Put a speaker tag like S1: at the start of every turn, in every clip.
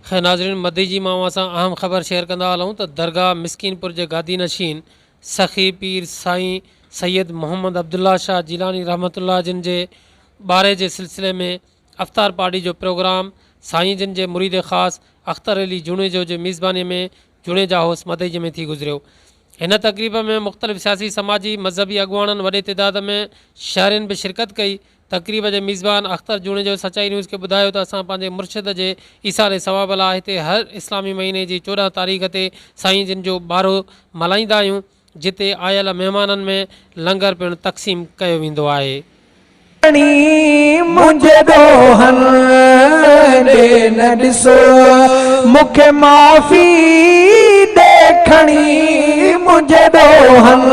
S1: खैर नाज़रीन, मदी जी मां सां अहम ख़बर शेयर कंदा हलूं त दरगाह मिस्कीनपुर जे गादी नशीन सखी पीर साईं सैयद मोहम्मद अब्दुल्ला शाह जिलानी रहमतुल्लाह जिन जे बारे जे सिलसिले में अफ़्तार पार्टी जो प्रोग्राम साईं जिन जे मुरीद ख़ासि अख़्तर अली जुणेजो जे मेज़बानी में जुणेजा हाउस मदईअ में थी गुज़रियो। हिन तक़रीब में मुख़्तलिफ़ सियासी समाजी मज़हबी अॻुवाणनि वॾे तइदाद में शहरियुनि बि शिरकत कई। तक़रीब जे मेज़बान अख़्तर जुणेजो सचाई न्यूज़ खे ॿुधायो त असां पंहिंजे मुर्शिद जे ईसारे सवाब लाइ हिते हर इस्लामी महीने जी 14 तारीख़ ते साईं जिन जो ॿारो मल्हाईंदा आहियूं, जिते आयल महिमाननि में लंगर पिणु तक़सीम कयो वेंदो आहे।
S2: मुझे दोहन दे न ॾिसो मूंखे माफ़ी देखणी मुझे दोहन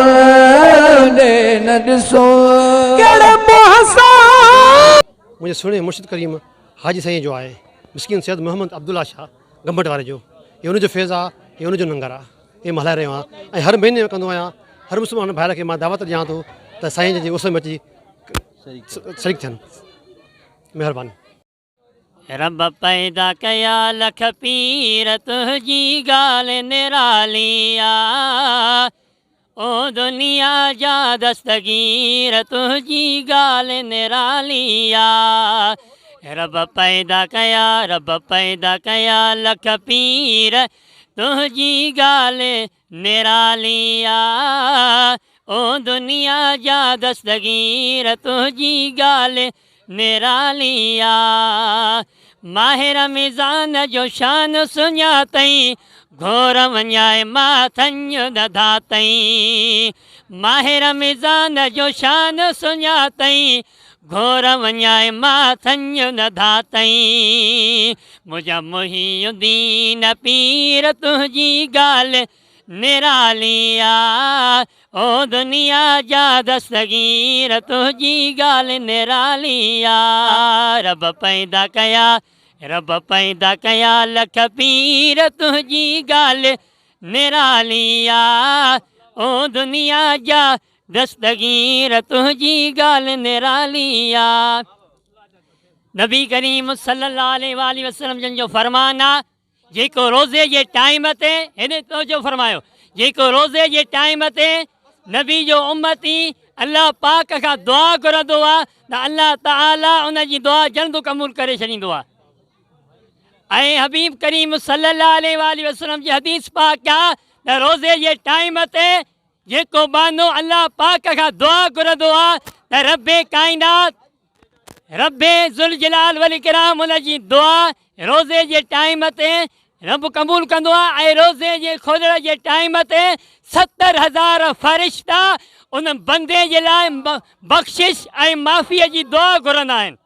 S2: दे न ॾिसो कहिड़े
S3: मुझे सुहिणे मुर्शिद करीम हाजी साईं जो आहे मिस्किन सैयद मोहम्मद अब्दुल्ला शाह गंबट वारे जो, ये उनजो फैज़ आहे, ये उनजो लंगर आहे, ये मां हलाए रहियो आहियां ऐं हर महीने में कंदो आहियां। हर मुस्लमान भाइर खे मां दावत ॾियां थो त साईं जी उस में अची शरीक थियनि। महिरबानी।
S4: रब पैदा कया लख पीर तुझी ॻाल्हि निराली आ, ओ दुनिया जा दस्तगीर तुझी ॻाल्हि निराली आ। रब पैदा कया लख पीर तुझी ॻाल्हि निराली आ, ओ दुनिया जा दस्तगीर तुझी ॻाल्हि निराली आ। माहिर रमज़ान जो शान सुञातई घोर वञाए माथनि दधातई। माहिर रमज़ान जो शान सुञातई घोर वञाए माथनि दधातई। मुंहिंजा मुहीउद्दीन पीर तुंहिंजी ॻाल्हि निराली आ, ओ दुनिया जा दस्तगीर तुंहिंजी ॻाल्हि निराली आ। रब पैदा कया लख पीर तुंहिंजी ॻाल्हि निराली आ, ओ दुनिया जा दस्तगीर तुंहिंजी ॻाल्हि निराली आ। नबी करीम सल्लल्लाहु अलैहि वसल्लम जिन जो फरमान आहे, जेको रोज़े जे टाइम ते हिन तवजो फरमायो, जेको रोज़े जे टाइम ते नबी जो उम्मती अल्लाह पाक खां दुआ घुरंदो आहे त अल्लाह ताला उन जी दुआ जल्द क़बूल करे छॾींदो आहे। ऐं हबीब करीम सल्लल्लाहु अलैहि वसल्लम जी हदीस पाक आहे त रोज़े जे टाइम ते जेको बानो अल्लाह पाक खां दुआ घुरंदो आहे त रब्बे काइनात रब्बे ज़ुल जलाल वल इकराम उन जी दुआ रोज़े जे टाइम ते रब क़बूल कंदो आहे। ऐं रोज़े जे खोलण जे टाइम ते 70,000 फ़रिश्ता उन बंदे जे लाइ बख़्शिश ऐं माफ़ीअ जी दुआ घुरंदा आहिनि।